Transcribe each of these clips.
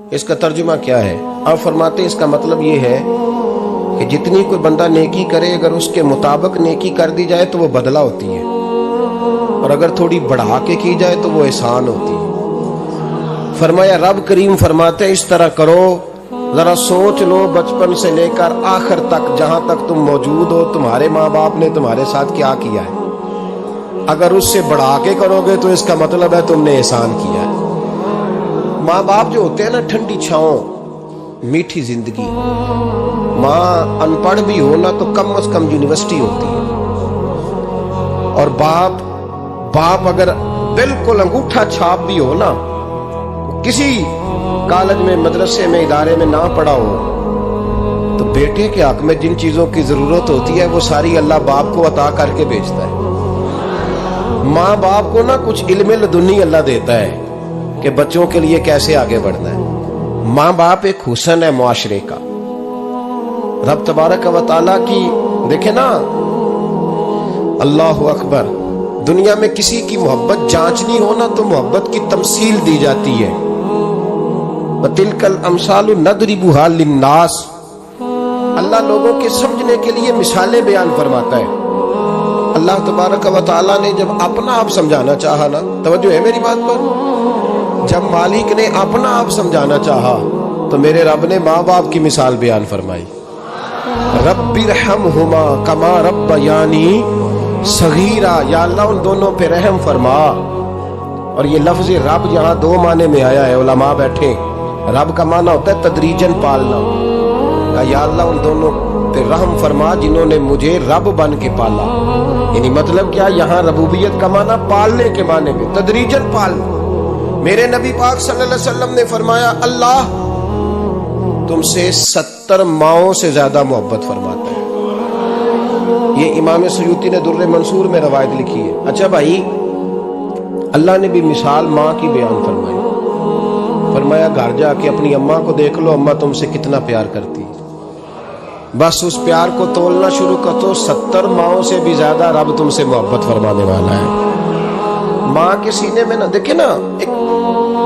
اس کا ترجمہ کیا ہے؟ آپ فرماتے ہیں اس کا مطلب یہ ہے کہ جتنی کوئی بندہ نیکی کرے اگر اس کے مطابق نیکی کر دی جائے تو وہ بدلہ ہوتی ہے، اور اگر تھوڑی بڑھا کے کی جائے تو وہ احسان ہوتی ہے۔ فرمایا رب کریم فرماتے ہیں اس طرح کرو، ذرا سوچ لو بچپن سے لے کر آخر تک جہاں تک تم موجود ہو تمہارے ماں باپ نے تمہارے ساتھ کیا کیا ہے۔ اگر اس سے بڑھا کے کرو گے تو اس کا مطلب ہے تم نے احسان کیا ہے۔ ماں باپ جو ہوتے ہیں نا، ٹھنڈی چھاؤں، میٹھی زندگی۔ ماں ان پڑھ بھی ہو نا تو کم از کم یونیورسٹی ہوتی ہے، اور باپ اگر بالکل انگوٹھا چھاپ بھی ہو نا، کسی کالج میں مدرسے میں ادارے میں نہ پڑھا ہو، تو بیٹے کے حق میں جن چیزوں کی ضرورت ہوتی ہے وہ ساری اللہ باپ کو عطا کر کے بھیجتا ہے۔ ماں باپ کو نا کچھ علم لدنی اللہ دیتا ہے کہ بچوں کے لیے کیسے آگے بڑھنا ہے۔ ماں باپ ایک حسن ہے معاشرے کا۔ رب تبارک و تعالیٰ کی دیکھیں نا، اللہ اکبر، دنیا میں کسی کی محبت جانچنی ہو نا تو محبت کی تمثیل دی جاتی ہے۔ وَتِلْكَ الْأَمْثَالُ نَضْرِبُهَا لِلنَّاسِ، اللہ لوگوں کے سمجھنے کے لیے مثالیں بیان فرماتا ہے۔ اللہ تبارک و تعالیٰ نے جب اپنا آپ سمجھانا چاہا نا، توجہ ہے میری بات پر، جب مالک نے اپنا آپ سمجھانا چاہا تو میرے رب نے ماں باپ کی مثال بیان فرمائی۔ رب ارحمہما کما ربیانی صغیرا، یا اللہ ان دونوں پہ رحم فرما۔ اور یہ لفظ رب یہاں دو معنی میں آیا ہے، علماء بیٹھے، رب کا معنی ہوتا ہے تدریجن پالنا، یا اللہ ان دونوں پہ رحم فرما جنہوں نے مجھے رب بن کے پالا۔ یعنی مطلب کیا، یہاں ربوبیت کا معنی پالنے کے معنی میں، تدریجن پالنا۔ میرے نبی پاک صلی اللہ علیہ وسلم نے فرمایا اللہ تم سے 70 ماؤں سے زیادہ محبت فرماتا ہے۔ یہ امام سیوطی نے در منصور میں روایت لکھی ہے۔ اچھا بھائی، اللہ نے بھی مثال ماں کی بیان فرمائی، فرمایا گھر جا کے اپنی اماں کو دیکھ لو، اماں تم سے کتنا پیار کرتی ہے، بس اس پیار کو تولنا شروع کر تو 70 ماؤں سے بھی زیادہ رب تم سے محبت فرمانے والا ہے۔ ماں کے سینے میں نا، دیکھیں نا، ایک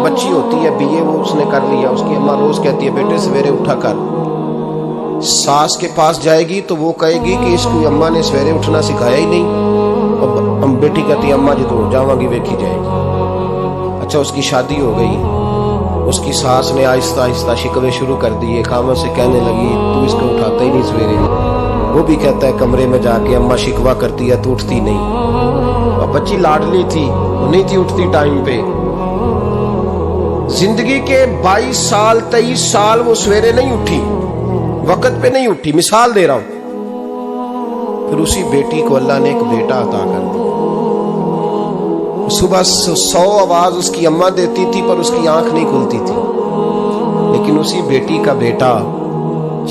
بچی ہوتی ہے BA، وہ اس نے کر لیا، اس کی اماں روز کہتی ہے بیٹے سویرے اٹھا کر، ساس کے پاس جائے گی تو وہ کہے گی کہ اس کو اماں نے سویرے اٹھنا سکھایا ہی نہیں، اور بیٹی کہتی ہے اماں جی تو جاواں گی ویکھی جائے گی۔ اچھا اس کی شادی ہو گئی، اس کی ساس نے آہستہ آہستہ شکوے شروع کر دیے، خامن سے کہنے لگی تو اس کو اٹھاتا ہی نہیں سویرے، وہ بھی کہتا ہے کمرے میں جا کے اماں شکوہ کرتی ہے تو اٹھتی نہیں، اور بچی لاڈلی تھی، وہ نہیں تھی اٹھتی ٹائم پہ۔ زندگی کے 22 سال 23 سال وہ سویرے نہیں اٹھی، وقت پہ نہیں اٹھی، مثال دے رہا ہوں۔ پھر اسی بیٹی کو اللہ نے ایک بیٹا عطا کر دیا۔ صبح 100 آواز اس کی اماں دیتی تھی پر اس کی آنکھ نہیں کھلتی تھی، لیکن اسی بیٹی کا بیٹا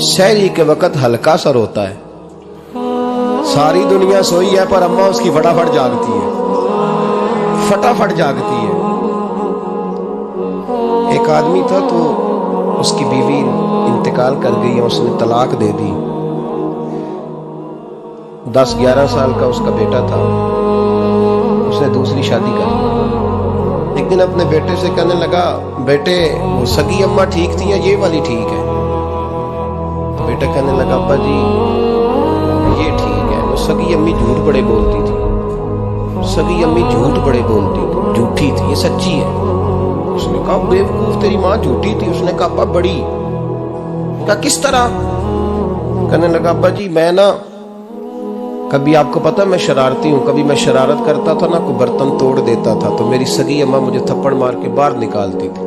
سحری کے وقت ہلکا سا روتا ہے، ساری دنیا سوئی ہے پر اماں اس کی فٹافٹ جاگتی ہے، فٹافٹ جاگتی ہے۔ ایک آدمی تھا تو اس کی بیوی انتقال کر گئی، اس نے طلاق دے دی، 10-11 سال کا اس کا بیٹا تھا، اس نے دوسری شادی کر لی۔ ایک دن اپنے بیٹے سے کہنے لگا بیٹے وہ سگی اماں ٹھیک تھی یا یہ والی ٹھیک ہے؟ تو بیٹا کہنے لگا ابا جی یہ ٹھیک ہے، وہ سگی امی جھوٹ بڑے بولتی تھی، سگی امی جھوٹ بڑے بولتی تھی، جھوٹی تھی، یہ سچی ہے۔ اس نے کہا بے وقوف تیری ماں جھوٹی تھی؟ اس نے کہا ابا بڑی۔ کہا کس طرح؟ کہنے لگا ابا جی میں نا کبھی، آپ کو پتا میں شرارتی ہوں، کبھی میں شرارت کرتا تھا نا، کوئی برتن توڑ دیتا تھا تو میری سگی اماں مجھے تھپڑ مار کے باہر نکالتی تھی،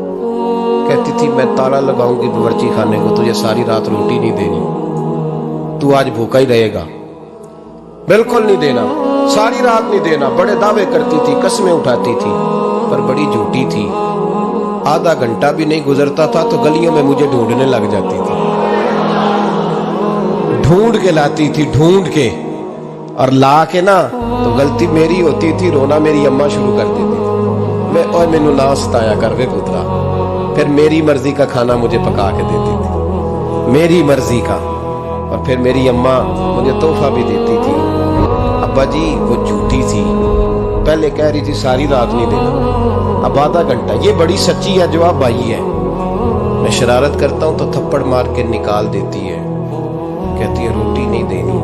کہتی تھی میں تالا لگاؤں گی باورچی خانے کو، تجھے ساری رات روٹی نہیں دینی، تو آج بھوکا ہی رہے گا، بالکل نہیں دینا، ساری رات نہیں دینا۔ بڑے دعوے کرتی تھی، قسمیں اٹھاتی تھی، پر بڑی جھوٹی تھی۔ آدھا گھنٹہ بھی نہیں گزرتا تھا تو گلیوں میں مجھے ڈھونڈنے لگ جاتی تھی، ڈھونڈ کے لاتی تھی، ڈھونڈ کے، اور لا کے نا تو غلطی میری ہوتی تھی، رونا میری اماں شروع کر دیتی تھی، میں اور مینو نہ ستایا کر وے پترا، پھر میری مرضی کا کھانا مجھے پکا کے دیتی تھی، میری مرضی کا، اور پھر میری اماں مجھے تحفہ بھی دیتی تھی۔ ابا جی وہ جھوٹی تھی، پہلے کہہ رہی تھی ساری رات نہیں دینا، اب آدھا گھنٹہ، یہ بڑی سچی ہے جواب بھائی ہے، میں شرارت کرتا ہوں تو تھپڑ مار کے نکال دیتی ہے، کہتی ہے روٹی نہیں دینی۔